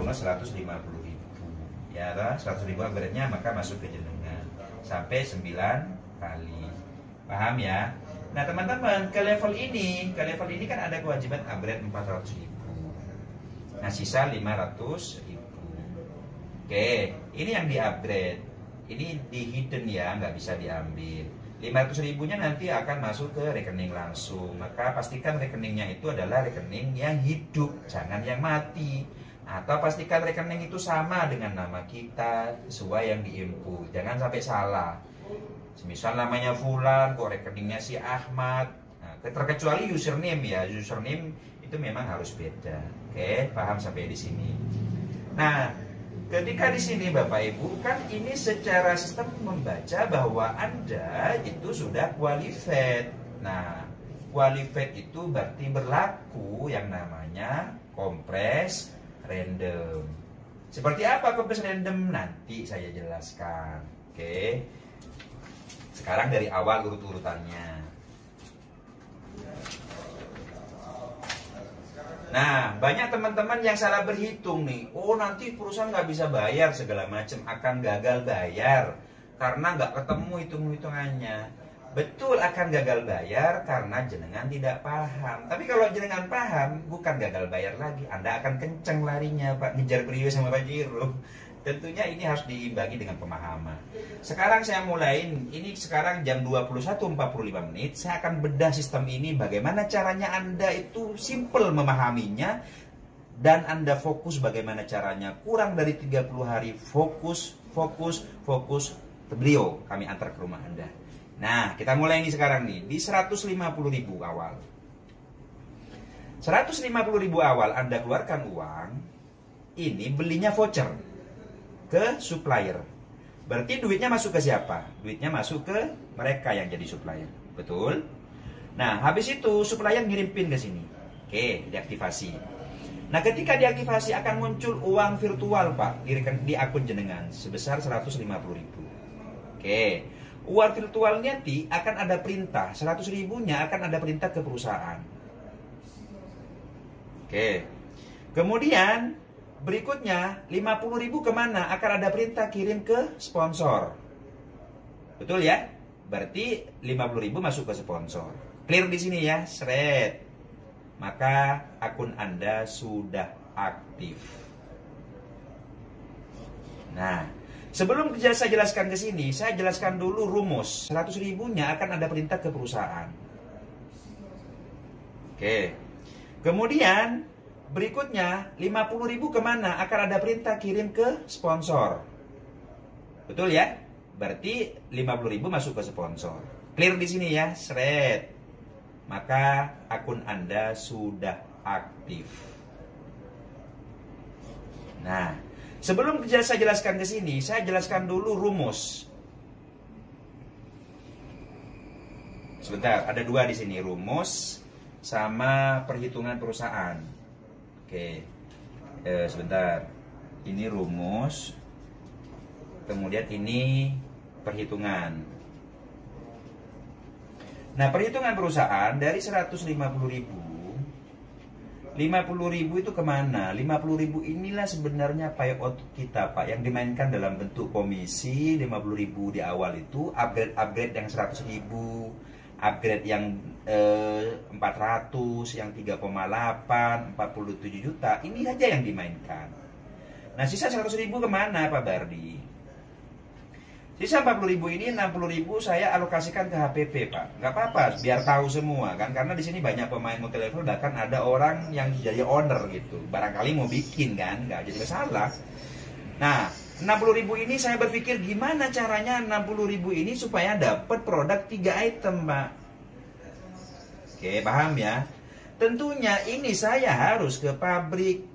bonus 150.000 ya, 100.000 upgrade-nya maka masuk ke jenengan sampai 9 kali. Paham ya? Nah teman-teman, ke level ini kan ada kewajiban upgrade 400.000. Nah sisa 500.000. Oke, ini yang di upgrade. Ini di hidden ya, nggak bisa diambil. 500.000-nya nanti akan masuk ke rekening langsung. Maka pastikan rekeningnya itu adalah rekening yang hidup, jangan yang mati. Atau pastikan rekening itu sama dengan nama kita, sesuai yang diinput. Jangan sampai salah. Misal namanya Fulan, kok rekeningnya si Ahmad. Nah, terkecuali username ya, username itu memang harus beda. Oke, paham sampai di sini. Nah, ketika di sini Bapak Ibu kan ini secara sistem membaca bahwa Anda itu sudah qualified. Nah, qualified itu berarti berlaku yang namanya kompres random. Seperti apa kompres random? Nanti saya jelaskan. Oke. Sekarang dari awal urut-urutannya. Nah, banyak teman-teman yang salah berhitung nih. Oh, nanti perusahaan nggak bisa bayar segala macam, akan gagal bayar karena nggak ketemu hitung-hitungannya. Betul akan gagal bayar karena jenengan tidak paham. Tapi kalau jenengan paham, bukan gagal bayar lagi. Anda akan kenceng larinya, Pak, ngejar Brio sama Pak Jiro. Tentunya ini harus diimbangi dengan pemahaman. Sekarang saya mulai, ini sekarang jam 21.45, saya akan bedah sistem ini bagaimana caranya Anda itu simple memahaminya dan Anda fokus bagaimana caranya. Kurang dari 30 hari fokus beliau kami antar ke rumah Anda. Nah, kita mulai ini sekarang nih di 150.000 awal. 150.000 awal Anda keluarkan uang, ini belinya voucher ke supplier. Berarti duitnya masuk ke siapa? Duitnya masuk ke mereka yang jadi supplier. Betul? Nah, habis itu supplier ngirim PIN ke sini. Oke, diaktifasi. Nah, ketika diaktifasi akan muncul uang virtual, Pak, di akun jenengan sebesar 150.000. Oke. Uang virtual nanti akan ada perintah, 100.000-nya akan ada perintah ke perusahaan. Oke. Kemudian berikutnya 50.000 kemana? Akan ada perintah kirim ke sponsor. Betul ya? Berarti 50.000 masuk ke sponsor. Clear di sini ya, seret. Maka akun Anda sudah aktif. Nah, sebelum saya jelaskan ke sini, saya jelaskan dulu rumus. 100.000-nya akan ada perintah ke perusahaan. Oke. Kemudian berikutnya 50.000 kemana? Akan ada perintah kirim ke sponsor. Betul ya? Berarti 50.000 masuk ke sponsor. Clear di sini ya, seret. Maka akun Anda sudah aktif. Nah, sebelum saya jelaskan ke sini, saya jelaskan dulu rumus. Sebentar, ada dua di sini, rumus sama perhitungan perusahaan. Oke, sebentar. Ini rumus, kemudian ini perhitungan. Nah, perhitungan perusahaan dari 150.000, 50.000 itu kemana? 50.000 inilah sebenarnya payout kita, Pak, yang dimainkan dalam bentuk komisi. 50.000 di awal itu upgrade yang 100.000, upgrade yang 400, yang 3,8, 47 juta, ini saja yang dimainkan. Nah, sisa 100.000 kemana, Pak Bardi? Sisa 40.000 ini, 60.000 saya alokasikan ke HPP, Pak. Nggak apa-apa, biar tahu semua kan, karena di sini banyak pemain multi level, bahkan ada orang yang jadi owner gitu. Barangkali mau bikin kan, nggak jadi masalah. Nah, 60.000 ini saya berpikir gimana caranya 60.000 ini supaya dapat produk 3 item, Pak. Oke, paham ya? Tentunya ini saya harus ke pabrik.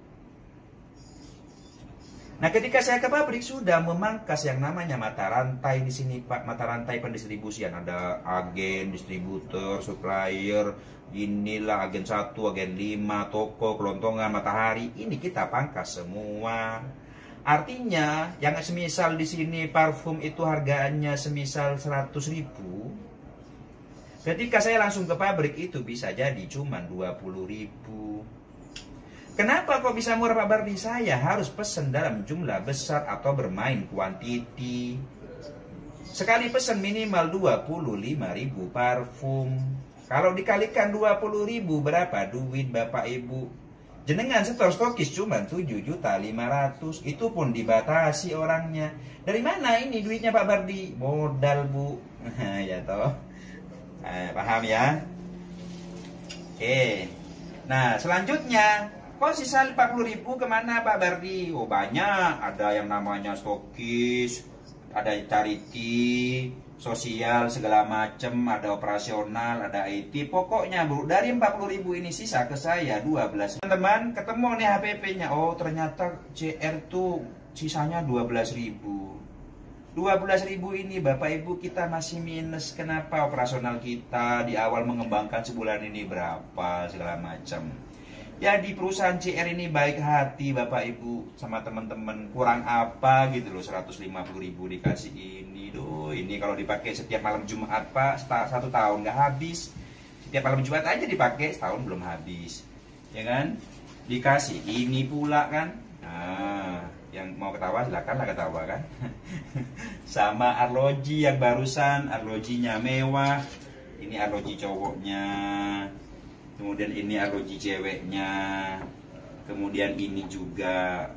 Nah, ketika saya ke pabrik sudah memangkas yang namanya mata rantai di sini, Pak. Mata rantai pendistribusian, ada agen, distributor, supplier, inilah agen 1, agen 5, toko, kelontongan, matahari. Ini kita pangkas semua. Artinya, yang semisal di sini parfum itu harganya semisal 100.000. Ketika saya langsung ke pabrik itu bisa jadi cuma 20.000. Kenapa kok bisa murah Pak Bardi? Saya harus pesan dalam jumlah besar atau bermain quantity. Sekali pesan minimal 25.000 parfum. Kalau dikalikan 20.000 berapa duit Bapak Ibu? Jenengan setor stokis cuma 7.500.000. Itu pun dibatasi orangnya. Dari mana ini duitnya Pak Bardi? Modal Bu. Ya toh. Paham ya? Oke. Nah selanjutnya, kok sisa 40.000 kemana Pak Bardi? Oh banyak, ada yang namanya stokis, ada charity, sosial segala macem, ada operasional, ada IT. Pokoknya Bu, dari 40.000 ini sisa ke saya 12. Teman-teman ketemu nih HPP-nya. Oh ternyata CR tuh sisanya 12.000. 12.000 ini Bapak Ibu kita masih minus. Kenapa? Operasional kita di awal mengembangkan sebulan ini berapa segala macam. Ya di perusahaan CR ini baik hati Bapak Ibu sama teman-teman. Kurang apa gitu loh, 150.000 dikasih ini. Duh, ini kalau dipakai setiap malam Jumat Pak, 1 tahun nggak habis. Setiap malam Jumat aja dipakai, setahun belum habis. Ya kan? Dikasih ini pula kan. Nah, yang mau ketawa silakanlah ketawa kan. Sama arloji yang barusan, arlojinya mewah. Ini arloji cowoknya. Kemudian ini arloji ceweknya. Kemudian ini juga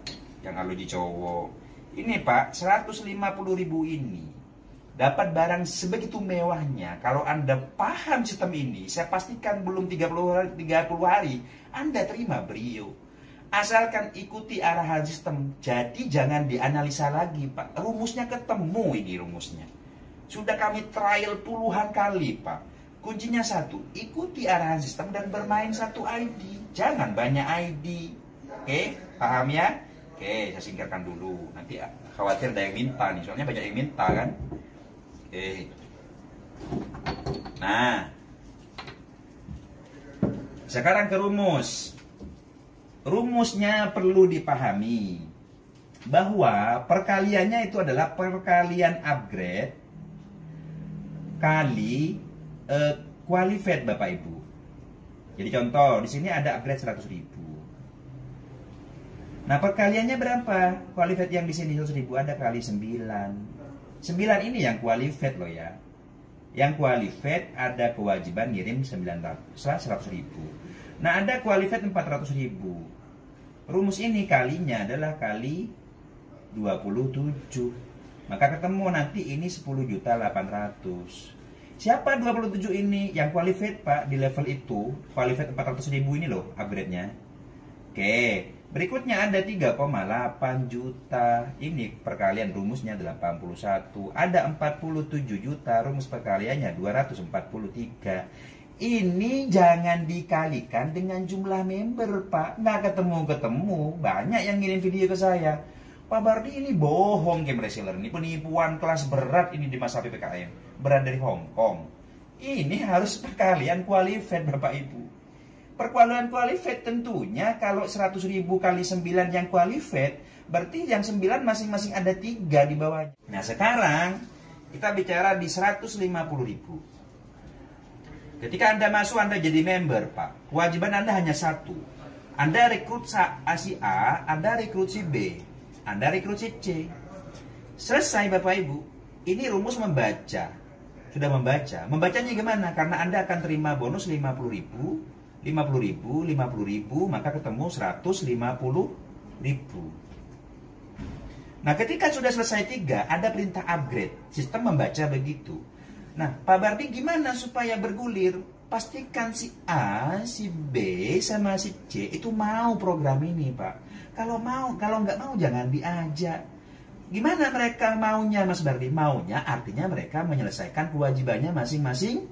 yang arloji cowok. Ini Pak, 150.000 ini dapat barang sebegitu mewahnya. Kalau Anda paham sistem ini, saya pastikan belum 30 hari Anda terima beliau. Asalkan ikuti arahan sistem. Jadi jangan dianalisa lagi Pak. Rumusnya ketemu ini rumusnya. Sudah kami trial puluhan kali Pak. Kuncinya satu, ikuti arahan sistem dan bermain satu ID. Jangan banyak ID. Oke, paham ya? Oke, saya singkirkan dulu. Nanti khawatir ada yang minta nih. Soalnya banyak yang minta kan. Oke. Nah, sekarang ke rumus. Rumusnya perlu dipahami bahwa perkaliannya itu adalah perkalian upgrade kali qualified Bapak Ibu. Jadi contoh di sini ada upgrade 100.000. Nah perkaliannya berapa? Qualified yang di sini 100.000 ada kali 9. 9 ini yang qualified loh ya. Yang qualified ada kewajiban ngirim 100.000. Nah ada qualified 400.000. Rumus ini kalinya adalah kali 27. Maka ketemu nanti ini 10.800.000. Siapa 27 ini? Yang qualified Pak di level itu. Qualified 400.000 ini loh upgrade-nya. Oke, berikutnya ada 3,8 juta. Ini perkalian rumusnya 81. Ada 47 juta, rumus perkaliannya 243. Ini jangan dikalikan dengan jumlah member Pak. Nggak ketemu-ketemu. Banyak yang ngirim video ke saya. Pak Bardi ini bohong game reseller. Ini penipuan kelas berat ini di masa PPKM. Berat dari Hong Kong. Ini harus perkalian qualified Bapak Ibu. Perkalian qualified tentunya kalau 100.000 kali 9 yang qualified. Berarti yang 9 masing-masing ada 3 di bawahnya. Nah sekarang kita bicara di 150.000. Ketika Anda masuk, Anda jadi member, Pak. Kewajiban Anda hanya satu. Anda rekrut si A, Anda rekrut si B, Anda rekrut si C. Selesai, Bapak Ibu. Ini rumus membaca. Sudah membaca. Membacanya gimana? Karena Anda akan terima bonus 50.000, 50.000, 50.000, maka ketemu 150.000. Nah, ketika sudah selesai 3, ada perintah upgrade. Sistem membaca begitu. Nah, Pak Bardi gimana supaya bergulir? Pastikan si A, si B, sama si C itu mau program ini, Pak. Kalau mau, kalau nggak mau jangan diajak. Gimana mereka maunya, Mas Bardi? Maunya artinya mereka menyelesaikan kewajibannya masing-masing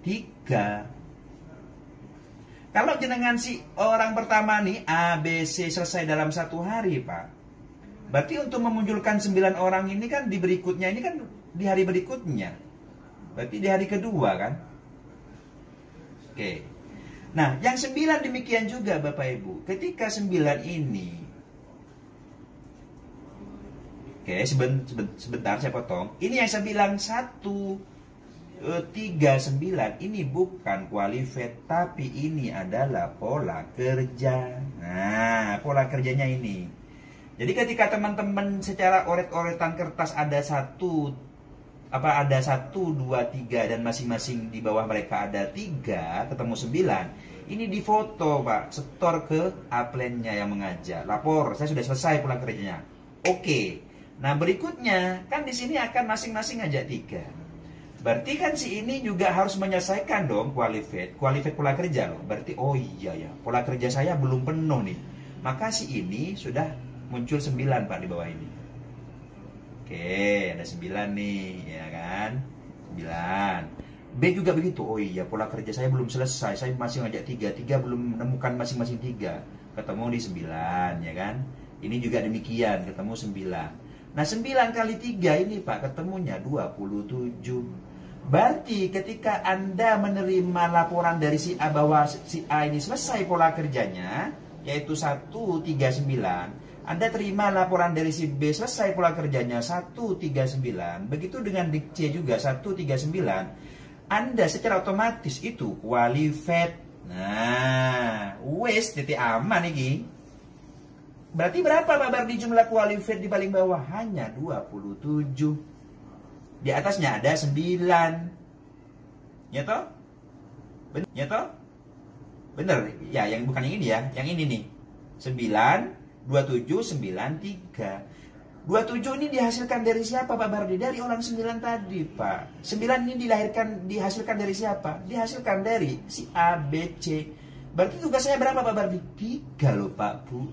3. Kalau jenengan si orang pertama nih, A, B, C selesai dalam 1 hari, Pak. Berarti untuk memunculkan 9 orang ini kan di berikutnya, ini kan di hari berikutnya. Berarti di hari kedua kan? Oke. Nah, yang 9 demikian juga Bapak Ibu. Ketika 9 ini. Oke, sebentar saya potong. Ini yang saya bilang 1. 39 ini bukan qualified, tapi ini adalah pola kerja. Nah, pola kerjanya ini. Jadi ketika teman-teman secara oret-oretan kertas ada 1, 2, 3 dan masing-masing di bawah mereka ada 3, ketemu 9. Ini difoto, Pak, setor ke upline-nya yang mengajar. Lapor, saya sudah selesai pola kerjanya. Oke. Nah, berikutnya kan di sini akan masing-masing ngajak 3. Berarti kan si ini juga harus menyelesaikan dong qualified pola kerja loh. Berarti oh iya ya, pola kerja saya belum penuh nih. Maka si ini sudah muncul 9, Pak, di bawah ini. Oke, ada 9 nih, ya kan? 9. B juga begitu. Oh iya, pola kerja saya belum selesai. Saya masih ngajak 3 belum menemukan masing-masing 3. Ketemu di 9, ya kan? Ini juga demikian, ketemu 9. Nah, 9 kali 3 ini, Pak, ketemunya 27. Berarti ketika Anda menerima laporan dari si A bahwa si A ini selesai pola kerjanya, yaitu 139, Anda terima laporan dari si B selesai pola kerjanya 139, begitu dengan di C juga 139, Anda secara otomatis itu qualified. Nah, wes titik aman iki. Berarti berapa Pak Bardi jumlah qualified di paling bawah? Hanya 27. Di atasnya ada 9. Ya toh? Ya toh? Bener? Ya, yang bukan yang ini ya. Yang ini nih. 9, 27, 9, 3. 27 ini dihasilkan dari siapa Pak Bardi? Dari orang 9 tadi, Pak. 9 ini dihasilkan dari siapa? Dihasilkan dari si A, B, C. Berarti tugas saya berapa Pak Bardi? 3 loh Pak Bu.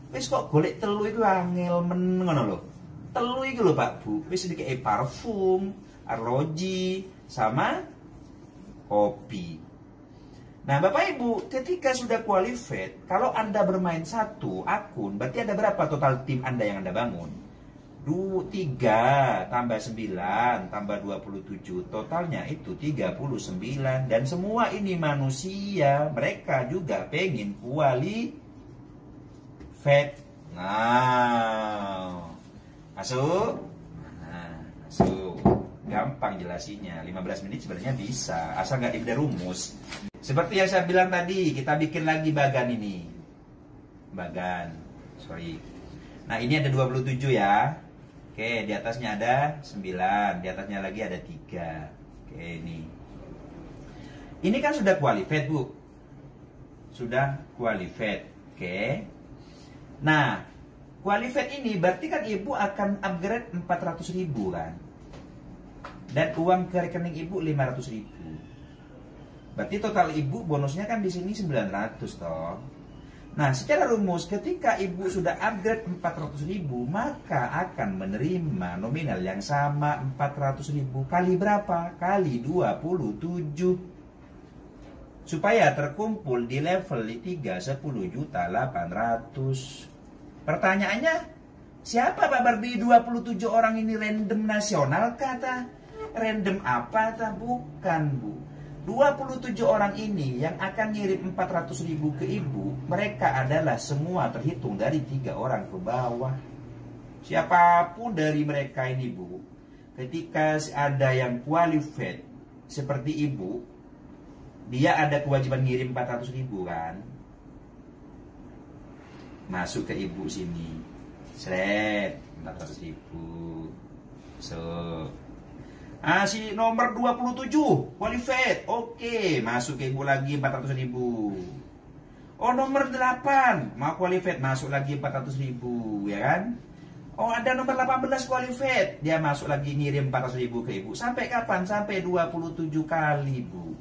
Wis kok golek telu itu angel men ngono lho. Telu iki lho Pak Bu. Wis dikei parfum, arloji sama kopi. Nah, Bapak Ibu, ketika sudah qualified, kalau Anda bermain 1 akun, berarti ada berapa total tim Anda yang Anda bangun? 3 tambah 9 tambah 27, totalnya itu 39. Dan semua ini manusia, mereka juga pengen qualified. Nah, masuk. Nah, masuk. Gampang jelasinya. 15 menit sebenarnya bisa, asal nggak dibeda rumus. Seperti yang saya bilang tadi, kita bikin lagi bagan ini. Bagan. Sorry. Nah, ini ada 27 ya. Oke, di atasnya ada 9. Di atasnya lagi ada 3. Oke, ini. Ini kan sudah qualified, Bu. Sudah qualified. Oke. Nah, qualified ini berarti kan Ibu akan upgrade 400.000 kan? Dan uang ke rekening Ibu 500.000. Berarti total Ibu bonusnya kan di sini 900 toh. Nah, secara rumus ketika Ibu sudah upgrade 400.000, maka akan menerima nominal yang sama 400.000 kali berapa? Kali 27. Supaya terkumpul di level 3 10.800.000. Pertanyaannya, siapa Pak Bardi 27 orang ini random nasional kata? Random apa ta? Bukan, Bu. 27 orang ini yang akan ngirim 400.000 ke Ibu, mereka adalah semua terhitung dari 3 orang ke bawah. Siapapun dari mereka ini, Bu, ketika ada yang qualified seperti Ibu, dia ada kewajiban ngirim 400.000 kan? Masuk ke Ibu sini. Seret 400.000. So, si nomor 27 qualified. Oke, masuk ke Ibu lagi 400.000. Oh, nomor 8 mau qualified, masuk lagi 400.000, ya kan? Oh, ada nomor 18 qualified, dia masuk lagi ngirim 400.000 ke Ibu. Sampai kapan? Sampai 27 kali, Bu.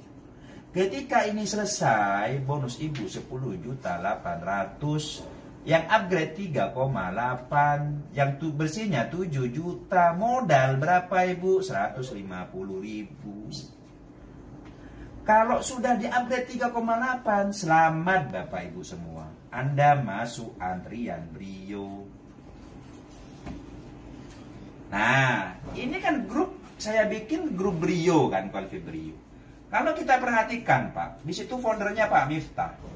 Ketika ini selesai, bonus Ibu 10.800.000. Yang upgrade 3,8, yang bersihnya 7 juta, modal berapa Ibu? 150.000. Kalau sudah di upgrade 3,8, selamat Bapak Ibu semua. Anda masuk antrian Brio. Nah, ini kan grup, saya bikin grup Brio kan, Qualifi Brio. Kalau kita perhatikan Pak, di situ foldernya Pak Miftah.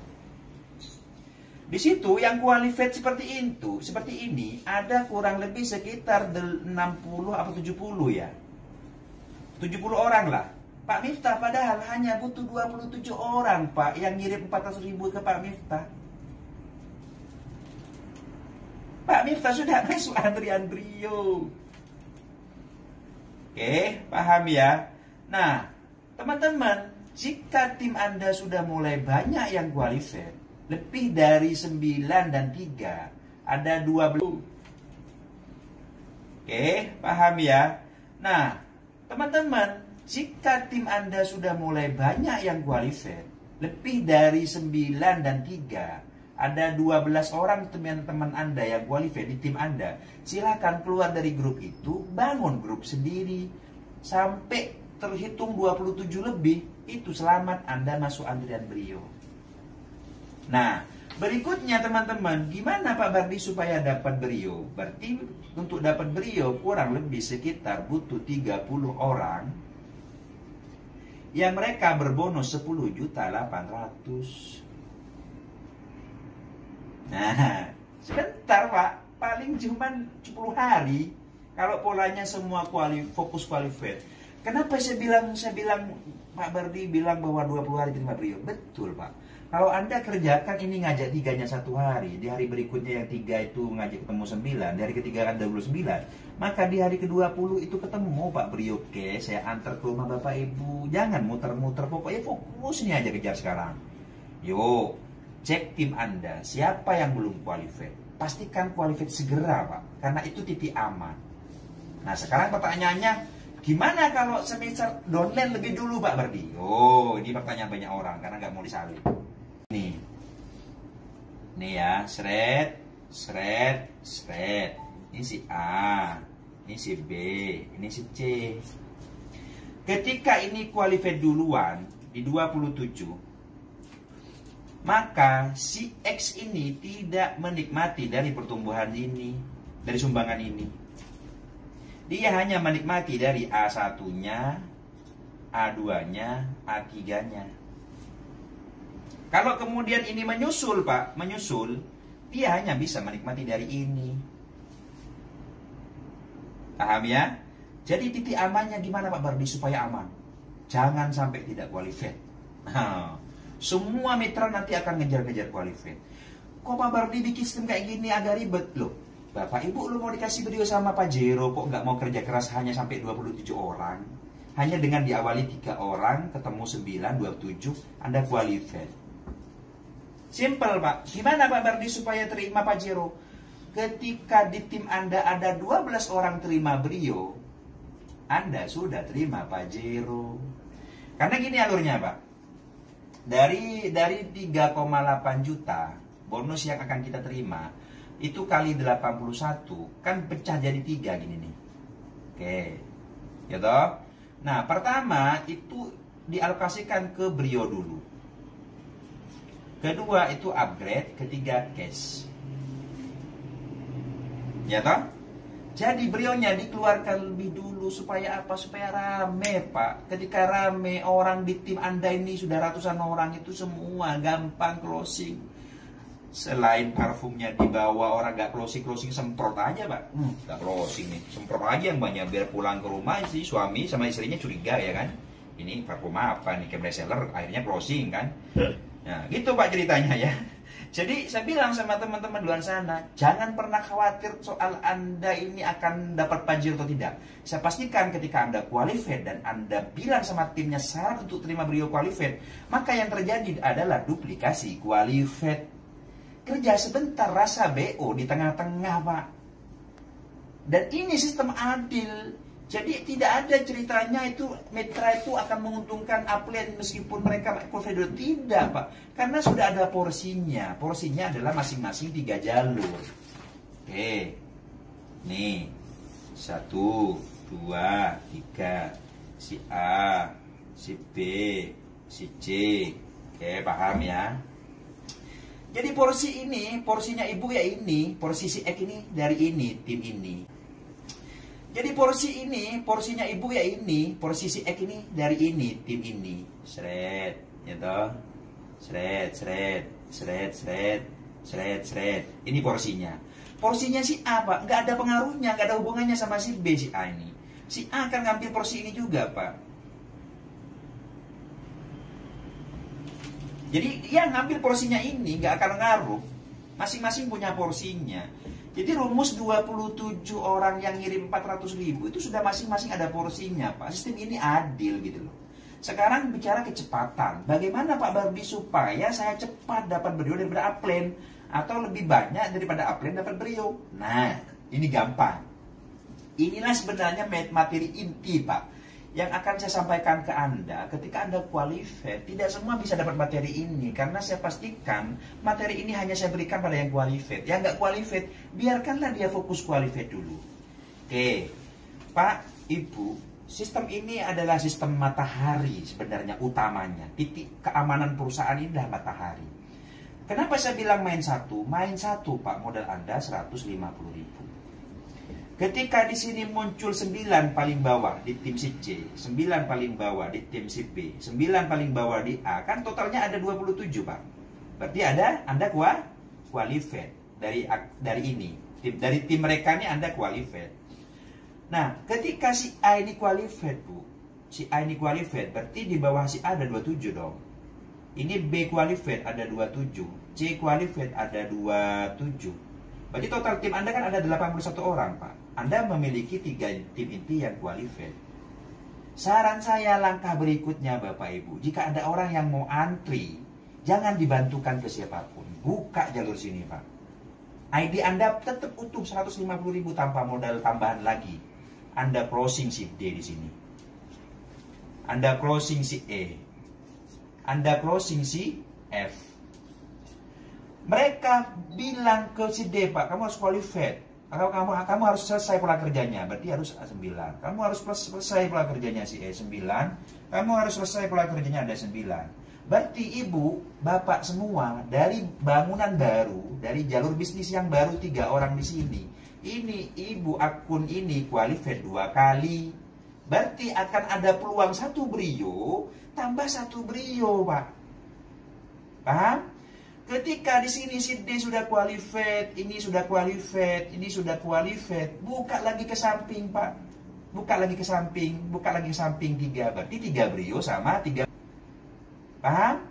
Di situ yang qualified seperti ini ada kurang lebih sekitar 60 atau 70 ya. 70 orang lah. Pak Miftah padahal hanya butuh 27 orang, Pak, yang ngirim 400.000 ke Pak Miftah. Pak Miftah sudah masuk antrian beliau. Oke, paham ya? Nah, teman-teman, jika tim Anda sudah mulai banyak yang qualified, lebih dari 9 dan 3, ada 12. Oke, paham ya? Nah, teman-teman, jika tim Anda sudah mulai banyak yang qualified, lebih dari 9 dan 3, ada 12 orang teman-teman Anda yang qualified di tim Anda, silakan keluar dari grup itu, bangun grup sendiri, sampai terhitung 27 lebih, itu selamat Anda masuk antrian beliau. Nah, berikutnya teman-teman, gimana Pak Bardi supaya dapat beliau? Berarti untuk dapat beliau kurang lebih sekitar butuh 30 orang yang mereka berbonus 10.800.000. Nah, sebentar Pak, paling cuma 10 hari kalau polanya semua fokus qualified. Kenapa saya bilang Pak Bardi bilang bahwa 20 hari terima beliau? Betul Pak. Kalau Anda kerjakan ini ngajak 3-nya 1 hari, di hari berikutnya yang 3 itu ngajak ketemu 9, di hari ketiga kan 29, maka di hari ke-20 itu ketemu Pak Bri. Oke, saya antar ke rumah Bapak Ibu. Jangan muter-muter, pokoknya fokus nih aja kejar sekarang. Yuk, cek tim Anda, siapa yang belum qualified. Pastikan qualified segera Pak, karena itu titik aman. Nah sekarang pertanyaannya, gimana kalau semester downline lebih dulu Pak Bardi? Oh, ini pertanyaan banyak orang, karena nggak mau disalin. Nih ya, seret. Ini si A, ini si B, ini si C. Ketika ini qualified duluan di 27, maka si X ini tidak menikmati dari pertumbuhan ini, dari sumbangan ini. Dia hanya menikmati dari A1-nya, A2-nya, A3-nya. Kalau kemudian ini menyusul Pak, dia hanya bisa menikmati dari ini. Paham ya? Jadi titik amannya gimana Pak Bardi supaya aman? Jangan sampai tidak qualified. Semua mitra nanti akan ngejar-ngejar qualified. Kok Pak Bardi bikin sistem kayak gini agak ribet loh. Bapak Ibu lu mau dikasih video sama Pak Jero, kok nggak mau kerja keras hanya sampai 27 orang? Hanya dengan diawali 3 orang, ketemu 9, 27, Anda qualified. Simple Pak. Gimana Pak Bardi supaya terima Pak Jero? Ketika di tim Anda ada 12 orang terima beliau, Anda sudah terima Pak Jero. Karena gini alurnya Pak. Dari 3,8 juta bonus yang akan kita terima, itu kali 81 kan pecah jadi 3 gini nih. Oke. Ya toh? Nah, pertama itu dialokasikan ke beliau dulu. Kedua itu upgrade, ketiga cash. Ya toh? Jadi beliaunya dikeluarkan lebih dulu supaya apa? Supaya rame Pak. Ketika rame, orang di tim Anda ini sudah ratusan orang, itu semua gampang closing. Selain parfumnya dibawa, orang gak closing semprot aja Pak. Gak closing nih, semprot aja yang banyak biar pulang ke rumah si suami sama istrinya curiga ya kan. Ini parfum apa nih, kayak reseller, akhirnya closing kan. Nah gitu Pak ceritanya ya. Jadi saya bilang sama teman-teman luar sana, jangan pernah khawatir soal Anda ini akan dapat pajir atau tidak. Saya pastikan ketika Anda qualified dan Anda bilang sama timnya syarat untuk terima beliau qualified, maka yang terjadi adalah duplikasi qualified. Kerja sebentar rasa BO di tengah-tengah Pak. Dan ini sistem adil. Jadi tidak ada ceritanya itu mitra itu akan menguntungkan upline meskipun mereka qualified. Tidak Pak. Karena sudah ada porsinya. Porsinya adalah masing-masing 3 jalur. Oke. Nih. 1, 2, 3. Si A, si B, si C. Oke, paham ya? Jadi porsi ini, porsinya ibu ya ini, porsi si X ini dari ini, tim ini. Jadi porsi ini, porsinya ibu ya ini, porsi si X ini dari ini, tim ini. Seret, ya toh. Seret. Ini porsinya. Porsinya si A Pak, nggak ada pengaruhnya, nggak ada hubungannya sama si B si A ini. Si A akan ngambil porsi ini juga, Pak. Jadi dia ngambil porsinya ini, nggak akan ngaruh. Masing-masing punya porsinya. Jadi rumus 27 orang yang ngirim 400.000 itu sudah masing-masing ada porsinya, Pak. Sistem ini adil gitu loh. Sekarang bicara kecepatan. Bagaimana Pak Bardi supaya saya cepat dapat brio daripada upline, atau lebih banyak daripada upline dapat brio? Nah, ini gampang. Inilah sebenarnya materi inti, Pak, yang akan saya sampaikan ke Anda. Ketika Anda qualified, tidak semua bisa dapat materi ini, karena saya pastikan materi ini hanya saya berikan pada yang qualified. Yang nggak qualified, biarkanlah dia fokus qualified dulu. Oke, Pak, Ibu, sistem ini adalah sistem matahari sebenarnya utamanya. Titik keamanan perusahaan ini adalah matahari. Kenapa saya bilang main satu? Main satu, Pak, modal Anda 150.000. Ketika di sini muncul 9 paling bawah di tim si C, 9 paling bawah di tim si B, 9 paling bawah di A, kan totalnya ada 27, Pak. Berarti Anda qualified dari ini. Dari tim mereka ini Anda qualified. Nah, ketika si A ini qualified, Bu. Si A ini qualified, berarti di bawah si A ada 27 dong. Ini B qualified ada 27, C qualified ada 27. Berarti total tim Anda kan ada 81 orang, Pak. Anda memiliki 3 tim inti yang qualified. Saran saya langkah berikutnya, Bapak Ibu, jika ada orang yang mau antri, jangan dibantukan ke siapapun. Buka jalur sini, Pak. ID Anda tetap utuh 150.000 tanpa modal tambahan lagi. Anda closing si D di sini. Anda closing si E. Anda closing si F. Mereka bilang ke si D, Pak, kamu harus qualified. Kamu harus selesai pola kerjanya, berarti harus A9. Kamu harus selesai pola kerjanya si E9. Kamu harus selesai pola kerjanya ada 9. Berarti Ibu, Bapak semua dari bangunan baru, dari jalur bisnis yang baru 3 orang di sini. Ini Ibu akun ini qualified 2 kali. Berarti akan ada peluang 1 brio tambah 1 brio, Pak. Paham? Ketika di sini si D sudah qualified, ini sudah qualified, ini sudah qualified, buka lagi ke samping, Pak. Buka lagi ke samping, buka lagi ke samping 3. Berarti 3 brio sama 3. Paham?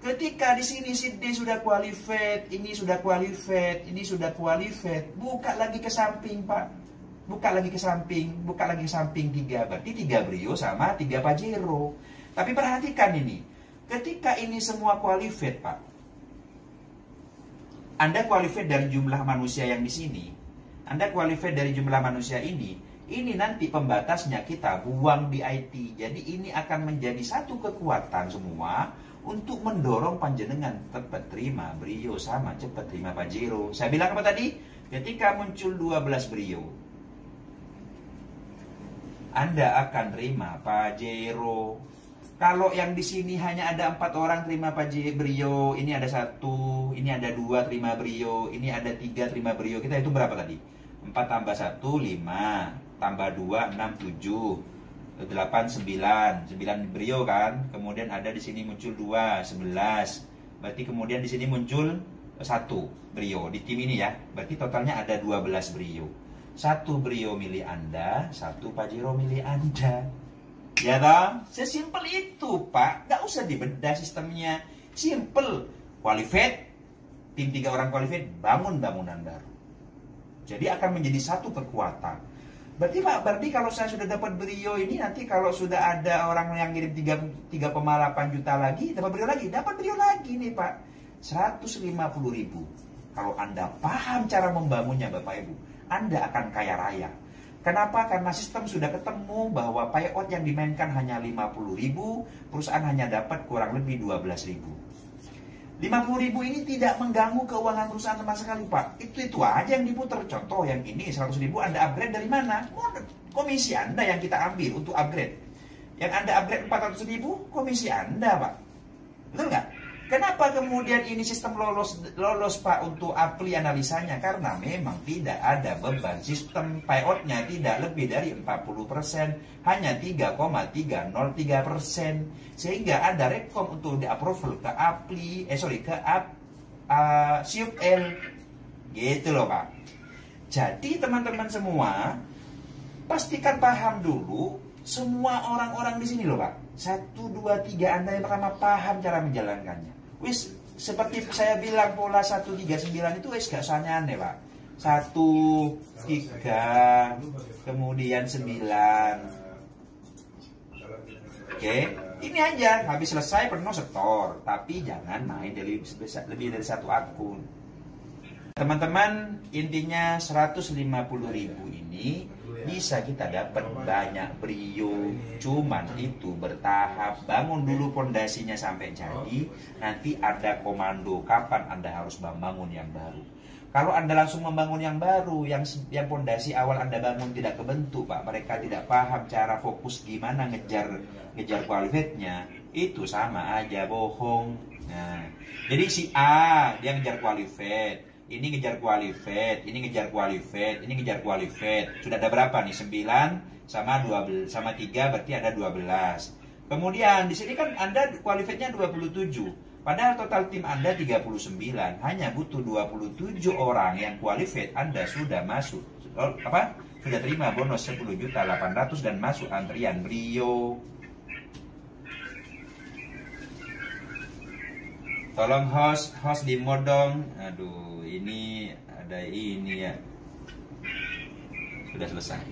Ketika di sini si D sudah qualified, ini sudah qualified, ini sudah qualified, buka lagi ke samping, Pak. Buka lagi ke samping, buka lagi ke samping 3. Berarti 3 brio sama 3 pajero. Tapi perhatikan ini. Ketika ini semua qualified, Pak. Anda qualified dari jumlah manusia yang di sini. Anda qualified dari jumlah manusia ini. Ini nanti pembatasnya kita buang di IT. Jadi ini akan menjadi satu kekuatan semua untuk mendorong panjenengan cepat terima brio sama cepat terima pajero. Saya bilang apa tadi? Ketika muncul 12 brio, Anda akan terima pajero. Kalau yang di sini hanya ada 4 orang terima brio, ini ada 1, ini ada 2 terima brio, ini ada 3 terima brio. Kita hitung berapa tadi? 4 tambah 1, 5. Tambah 2, 6, 7. 8, 9. 9 brio kan? Kemudian ada di sini muncul 2, 11. Berarti kemudian di sini muncul 1 brio di tim ini ya. Berarti totalnya ada 12 brio. 1 brio milih Anda, 1 pajero milih Anda. Ya dong, sesimpel itu, Pak. Nggak usah dibedah sistemnya. Simple. Qualified, tim 3 orang qualified, bangun bangunan baru. Jadi akan menjadi satu kekuatan. Berarti Pak, kalau saya sudah dapat brio ini, nanti kalau sudah ada orang yang ngirim 3,8 juta lagi, dapat brio lagi nih, Pak. 150.000. Kalau Anda paham cara membangunnya, Bapak Ibu, Anda akan kaya raya. Kenapa? Karena sistem sudah ketemu bahwa payout yang dimainkan hanya 50.000, perusahaan hanya dapat kurang lebih 12.000. 50.000 ini tidak mengganggu keuangan perusahaan sama sekali, Pak. Itu aja yang diputar. Contoh yang ini 100.000 Anda upgrade dari mana? Komisi Anda yang kita ambil untuk upgrade. Yang Anda upgrade 400.000, komisi Anda, Pak. Betul nggak? Kenapa kemudian ini sistem lolos Pak untuk apli analisanya? Karena memang tidak ada beban. Sistem payoutnya tidak lebih dari 40%, hanya 3,303%. Sehingga ada rekom untuk di-approval ke apli, SIUP-L. Gitu loh, Pak. Jadi teman-teman semua, pastikan paham dulu semua orang-orang di sini loh Pak. 1, 2, 3 Anda yang pertama paham cara menjalankannya. Wis seperti saya bilang pola 139 itu wis gak usah aneh Pak. 1, 3, kemudian 9. Oke, ini aja. Habis selesai penuh setor, tapi jangan main lebih dari satu akun. Teman-teman, intinya 150.000 ini bisa kita dapat banyak Brio. Cuman itu bertahap. Bangun dulu pondasinya sampai jadi. Nanti ada komando kapan Anda harus membangun yang baru. Kalau Anda langsung membangun yang baru, yang pondasi awal Anda bangun tidak kebentuk, Pak. Mereka tidak paham cara fokus gimana ngejar qualified-nya. Itu sama aja bohong. Nah, jadi si A dia ngejar qualified, ini ngejar qualified, ini ngejar qualified, ini ngejar qualified. Sudah ada berapa nih? 9 sama 12 sama 3 berarti ada 12. Kemudian di sini kan Anda qualified-nya 27. Padahal total tim Anda 39, hanya butuh 27 orang yang qualified, Anda sudah masuk. Sudah terima bonus 10.800.000 dan masuk antrian Brio. Tolong host dimodong. Aduh, ini ada ini ya. Sudah selesai.